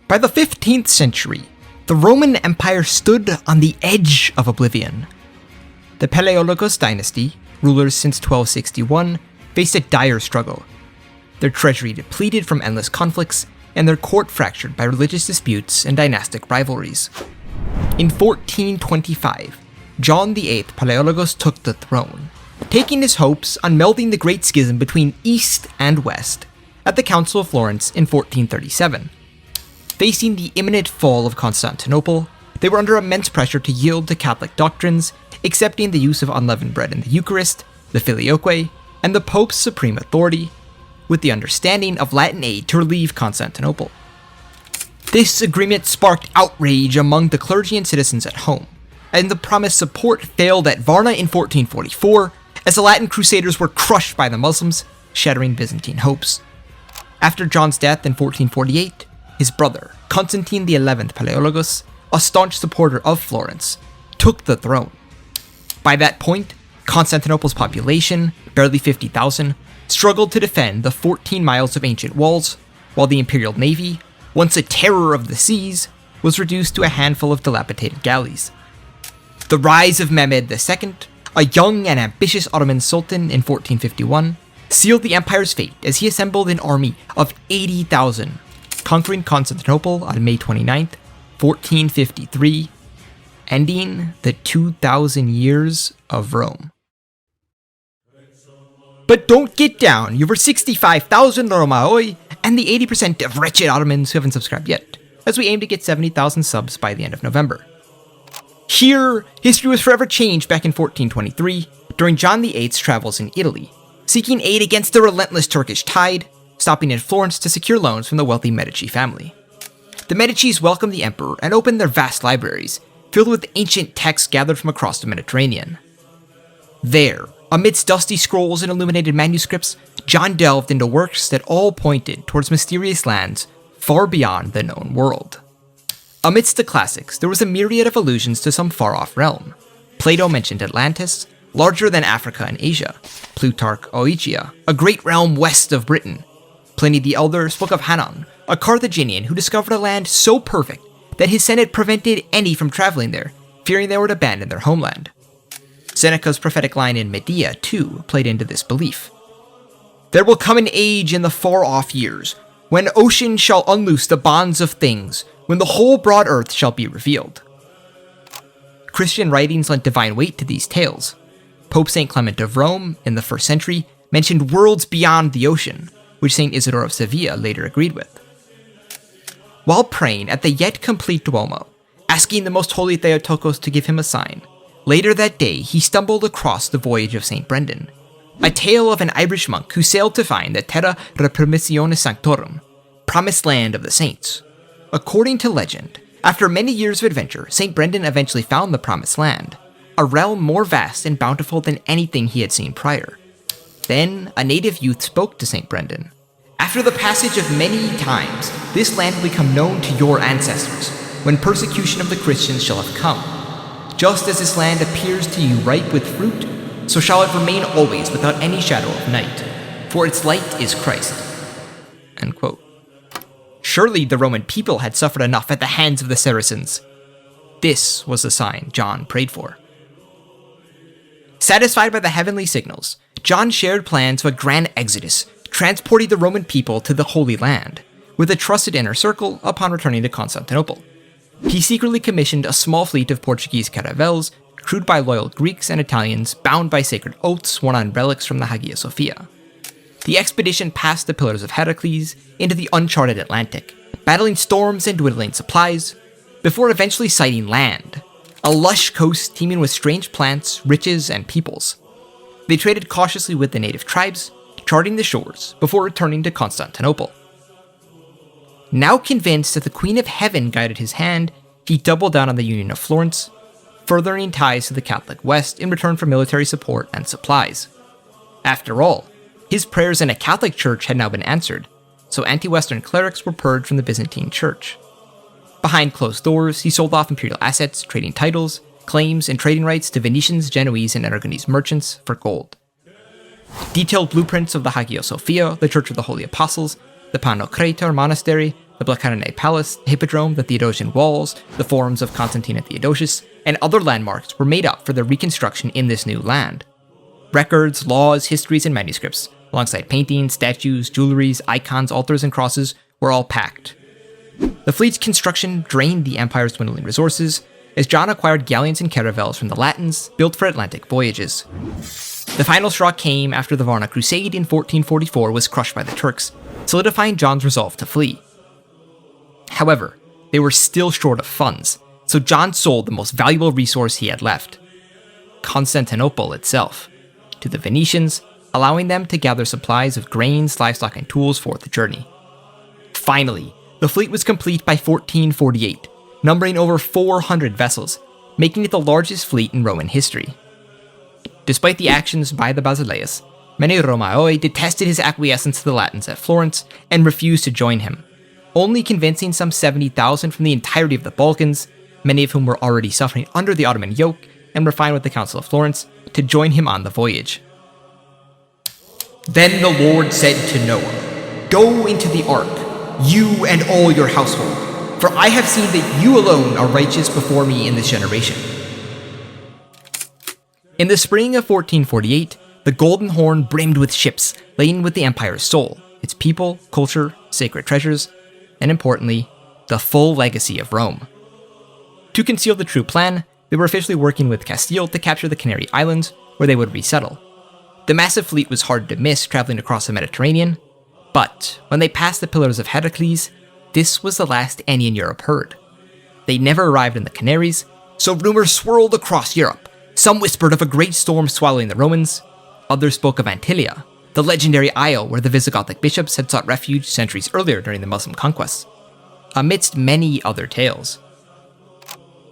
By the 15th century, the Roman Empire stood on the edge of oblivion. The Palaeologos dynasty, rulers since 1261, faced a dire struggle. Their treasury depleted from endless conflicts, and their court fractured by religious disputes and dynastic rivalries. In 1425, John VIII Palaeologos took the throne, taking his hopes on melding the Great Schism between East and West at the Council of Florence in 1437. Facing the imminent fall of Constantinople, they were under immense pressure to yield to Catholic doctrines, accepting the use of unleavened bread in the Eucharist, the Filioque, and the Pope's supreme authority, with the understanding of Latin aid to relieve Constantinople. This agreement sparked outrage among the clergy and citizens at home, and the promised support failed at Varna in 1444, as the Latin Crusaders were crushed by the Muslims, shattering Byzantine hopes. After John's death in 1448, his brother, Constantine XI Palaeologos, a staunch supporter of Florence, took the throne. By that point, Constantinople's population, barely 50,000, struggled to defend the 14 miles of ancient walls, while the imperial navy, once a terror of the seas, was reduced to a handful of dilapidated galleys. The rise of Mehmed II, a young and ambitious Ottoman sultan in 1451, sealed the empire's fate as he assembled an army of 80,000, conquering Constantinople on May 29, 1453, ending the 2,000 years of Rome. But don't get down, you're over 65,000 Romaoi, and the 80% of wretched Ottomans who haven't subscribed yet, as we aim to get 70,000 subs by the end of November. Here, history was forever changed back in 1423, during John VIII's travels in Italy, seeking aid against the relentless Turkish tide, stopping in Florence to secure loans from the wealthy Medici family. The Medicis welcomed the emperor and opened their vast libraries, filled with ancient texts gathered from across the Mediterranean. There, amidst dusty scrolls and illuminated manuscripts, John delved into works that all pointed towards mysterious lands far beyond the known world. Amidst the classics, there was a myriad of allusions to some far-off realm. Plato mentioned Atlantis, larger than Africa and Asia. Plutarch Oegygia, a great realm west of Britain. Pliny the Elder spoke of Hannon, a Carthaginian who discovered a land so perfect that his senate prevented any from traveling there, fearing they would abandon their homeland. Seneca's prophetic line in Medea, too, played into this belief. There will come an age in the far-off years, when ocean shall unloose the bonds of things, when the whole broad earth shall be revealed. Christian writings lent divine weight to these tales. Pope St. Clement of Rome, in the 1st century, mentioned worlds beyond the ocean, which St. Isidore of Sevilla later agreed with. While praying at the yet complete Duomo, asking the Most Holy Theotokos to give him a sign, later that day he stumbled across the Voyage of St. Brendan, a tale of an Irish monk who sailed to find the Terra Repermissionis Sanctorum, promised land of the saints. According to legend, after many years of adventure, St. Brendan eventually found the promised land, a realm more vast and bountiful than anything he had seen prior. Then, a native youth spoke to St. Brendan. After the passage of many times, this land will become known to your ancestors, when persecution of the Christians shall have come. Just as this land appears to you ripe with fruit, so shall it remain always without any shadow of night, for its light is Christ. End quote. Surely the Roman people had suffered enough at the hands of the Saracens. This was the sign John prayed for. Satisfied by the heavenly signals, John shared plans of a grand exodus, transporting the Roman people to the Holy Land, with a trusted inner circle upon returning to Constantinople. He secretly commissioned a small fleet of Portuguese caravels, crewed by loyal Greeks and Italians bound by sacred oaths sworn on relics from the Hagia Sophia. The expedition passed the Pillars of Heracles into the uncharted Atlantic, battling storms and dwindling supplies, before eventually sighting land, a lush coast teeming with strange plants, riches, and peoples. They traded cautiously with the native tribes, charting the shores before returning to Constantinople. Now convinced that the Queen of Heaven guided his hand, he doubled down on the Union of Florence, furthering ties to the Catholic West in return for military support and supplies. After all, his prayers in a Catholic church had now been answered, so anti-Western clerics were purged from the Byzantine church. Behind closed doors, he sold off imperial assets, trading titles, claims, and trading rights to Venetians, Genoese, and Aragonese merchants for gold. Detailed blueprints of the Hagia Sophia, the Church of the Holy Apostles, the Pantocrator Monastery, the Blachanae Palace, the Hippodrome, the Theodosian Walls, the forums of Constantine and Theodosius, and other landmarks were made up for the reconstruction in this new land. Records, laws, histories, and manuscripts, alongside paintings, statues, jewelries, icons, altars, and crosses, were all packed. The fleet's construction drained the empire's dwindling resources, as John acquired galleons and caravels from the Latins, built for Atlantic voyages. The final straw came after the Varna Crusade in 1444 was crushed by the Turks, solidifying John's resolve to flee. However, they were still short of funds, so John sold the most valuable resource he had left, Constantinople itself, to the Venetians, allowing them to gather supplies of grains, livestock, and tools for the journey. Finally, the fleet was complete by 1448, numbering over 400 vessels, making it the largest fleet in Roman history. Despite the actions by the Basileus, many Romaoi detested his acquiescence to the Latins at Florence and refused to join him, only convincing some 70,000 from the entirety of the Balkans, many of whom were already suffering under the Ottoman yoke and were fine with the Council of Florence, to join him on the voyage. Then the Lord said to Noah, "Go into the ark, you and all your household, for I have seen that you alone are righteous before me in this generation." In the spring of 1448, the Golden Horn brimmed with ships laden with the Empire's soul, its people, culture, sacred treasures, and importantly, the full legacy of Rome. To conceal the true plan, they were officially working with Castile to capture the Canary Islands, where they would resettle. The massive fleet was hard to miss traveling across the Mediterranean, but when they passed the Pillars of Heracles, this was the last any in Europe heard. They never arrived in the Canaries, so rumors swirled across Europe. Some whispered of a great storm swallowing the Romans, others spoke of Antillia, the legendary isle where the Visigothic bishops had sought refuge centuries earlier during the Muslim conquests, amidst many other tales.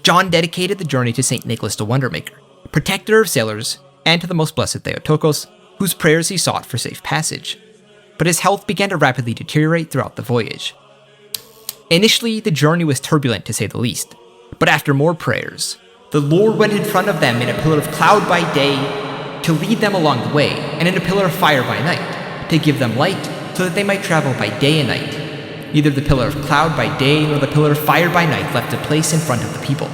John dedicated the journey to St. Nicholas the Wondermaker, protector of sailors, and to the most blessed Theotokos, whose prayers he sought for safe passage. But his health began to rapidly deteriorate throughout the voyage. Initially, the journey was turbulent to say the least, but after more prayers, the Lord went in front of them in a pillar of cloud by day to lead them along the way, and in a pillar of fire by night, to give them light so that they might travel by day and night. Neither the pillar of cloud by day nor the pillar of fire by night left a place in front of the people.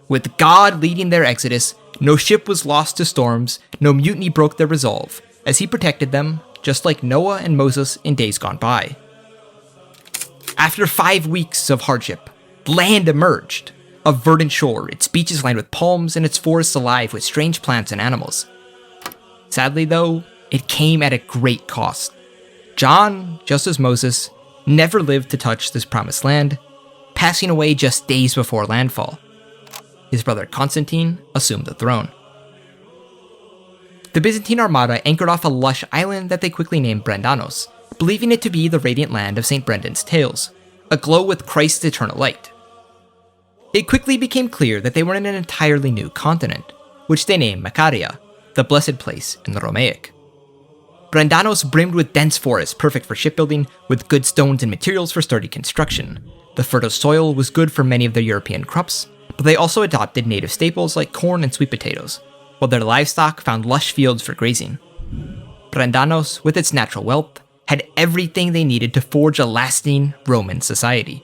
With God leading their exodus, no ship was lost to storms, no mutiny broke their resolve, as he protected them, just like Noah and Moses in days gone by. After 5 weeks of hardship, land emerged, a verdant shore, its beaches lined with palms and its forests alive with strange plants and animals. Sadly though, it came at a great cost. John, just as Moses, never lived to touch this promised land, passing away just days before landfall. His brother Constantine assumed the throne. The Byzantine armada anchored off a lush island that they quickly named Brendanos, believing it to be the radiant land of St. Brendan's tales, aglow with Christ's eternal light. It quickly became clear that they were in an entirely new continent, which they named Macaria, the blessed place in the Romaic. Brendanos brimmed with dense forests perfect for shipbuilding, with good stones and materials for sturdy construction. The fertile soil was good for many of their European crops, but they also adopted native staples like corn and sweet potatoes, while their livestock found lush fields for grazing. Brendanos, with its natural wealth, had everything they needed to forge a lasting Roman society.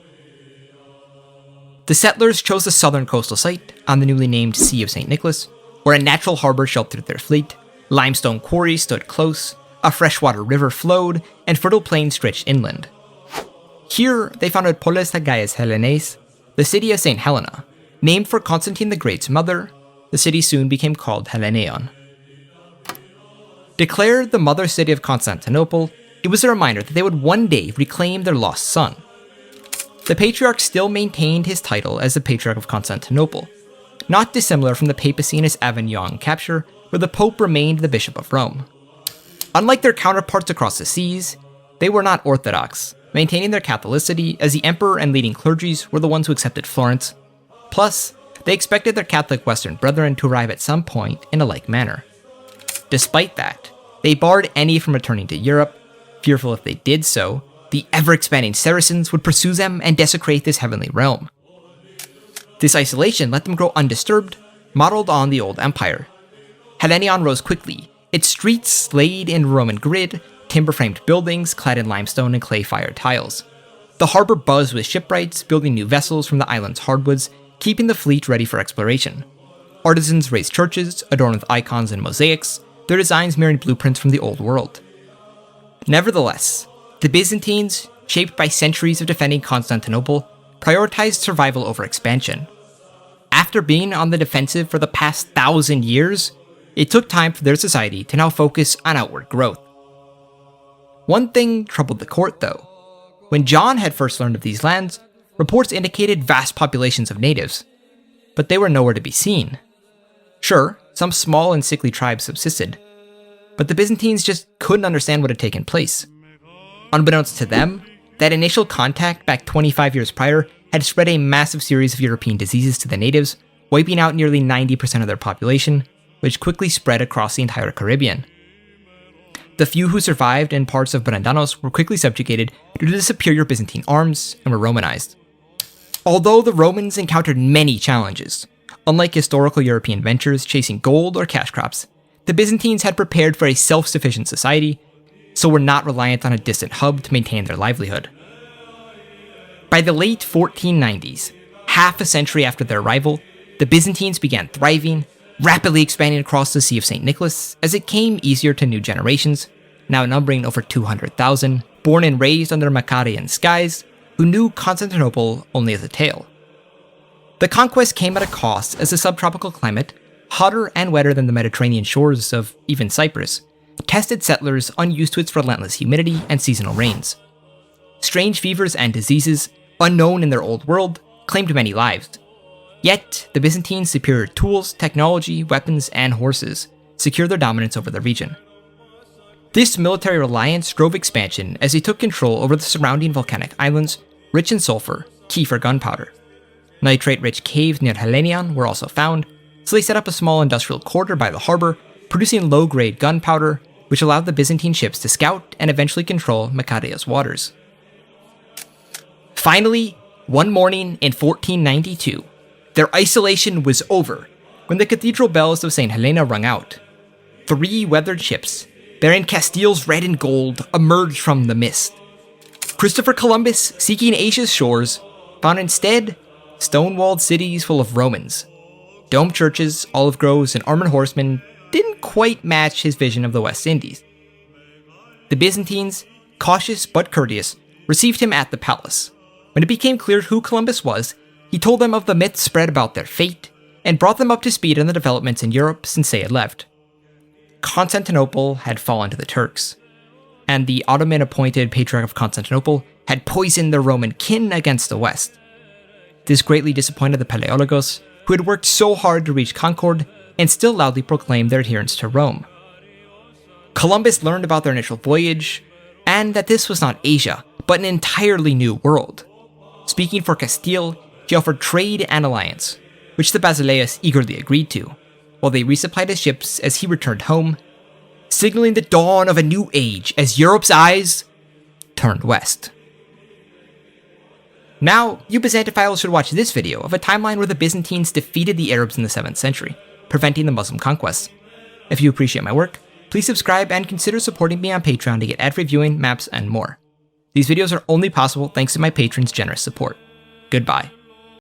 The settlers chose the southern coastal site on the newly named Sea of St. Nicholas, where a natural harbor sheltered their fleet, limestone quarries stood close, a freshwater river flowed, and fertile plains stretched inland. Here, they founded Polis Hagaias Hellenes, the city of St. Helena. Named for Constantine the Great's mother, the city soon became called Helleneion. Declared the mother city of Constantinople, it was a reminder that they would one day reclaim their lost son. The patriarch still maintained his title as the Patriarch of Constantinople, not dissimilar from the papacy in its Avignon capture, where the Pope remained the Bishop of Rome. Unlike their counterparts across the seas, they were not Orthodox, maintaining their Catholicity as the emperor and leading clergies were the ones who accepted Florence. Plus, they expected their Catholic Western brethren to arrive at some point in a like manner. Despite that, they barred any from returning to Europe, fearful if they did so, the ever-expanding Saracens would pursue them and desecrate this heavenly realm. This isolation let them grow undisturbed, modeled on the old empire. Helleneion rose quickly, its streets laid in Roman grid, timber-framed buildings clad in limestone and clay-fired tiles. The harbor buzzed with shipwrights building new vessels from the island's hardwoods, keeping the fleet ready for exploration. Artisans raised churches, adorned with icons and mosaics, their designs mirroring blueprints from the Old World. Nevertheless, the Byzantines, shaped by centuries of defending Constantinople, prioritized survival over expansion. After being on the defensive for the past 1,000 years, it took time for their society to now focus on outward growth. One thing troubled the court, though. When John had first learned of these lands, reports indicated vast populations of natives, but they were nowhere to be seen. Sure, some small and sickly tribes subsisted, but the Byzantines just couldn't understand what had taken place. Unbeknownst to them, that initial contact back 25 years prior had spread a massive series of European diseases to the natives, wiping out nearly 90% of their population, which quickly spread across the entire Caribbean. The few who survived in parts of Brandanos were quickly subjugated due to the superior Byzantine arms and were Romanized. Although the Romans encountered many challenges, unlike historical European ventures chasing gold or cash crops, the Byzantines had prepared for a self-sufficient society, so were not reliant on a distant hub to maintain their livelihood. By the late 1490s, half a century after their arrival, the Byzantines began thriving, rapidly expanding across the Sea of St. Nicholas as it came easier to new generations, now numbering over 200,000, born and raised under Maccabean skies, who knew Constantinople only as a tale. The conquest came at a cost as the subtropical climate, hotter and wetter than the Mediterranean shores of even Cyprus, tested settlers unused to its relentless humidity and seasonal rains. Strange fevers and diseases, unknown in their old world, claimed many lives. Yet, the Byzantines' superior tools, technology, weapons, and horses secured their dominance over the region. This military reliance drove expansion as they took control over the surrounding volcanic islands, rich in sulfur, key for gunpowder. Nitrate-rich caves near Hellenion were also found, so they set up a small industrial quarter by the harbor, producing low-grade gunpowder, which allowed the Byzantine ships to scout and eventually control Maccabea's waters. Finally, one morning in 1492, their isolation was over when the cathedral bells of St. Helena rung out. 3 weathered ships, bearing Castile's red and gold, emerged from the mist. Christopher Columbus, seeking Asia's shores, found instead stone-walled cities full of Romans. Domed churches, olive groves, and armored horsemen didn't quite match his vision of the West Indies. The Byzantines, cautious but courteous, received him at the palace. When it became clear who Columbus was, he told them of the myths spread about their fate, and brought them up to speed on the developments in Europe since they had left. Constantinople had fallen to the Turks, and the Ottoman-appointed Patriarch of Constantinople had poisoned their Roman kin against the West. This greatly disappointed the Palaeologos, who had worked so hard to reach Concord and still loudly proclaimed their adherence to Rome. Columbus learned about their initial voyage, and that this was not Asia, but an entirely new world. Speaking for Castile, he offered trade and alliance, which the Basileus eagerly agreed to, while they resupplied his ships as he returned home, signaling the dawn of a new age as Europe's eyes turned west. Now, you Byzantophiles should watch this video of a timeline where the Byzantines defeated the Arabs in the 7th century, preventing the Muslim conquests. If you appreciate my work, please subscribe and consider supporting me on Patreon to get ad-free viewing, maps, and more. These videos are only possible thanks to my patrons' generous support. Goodbye.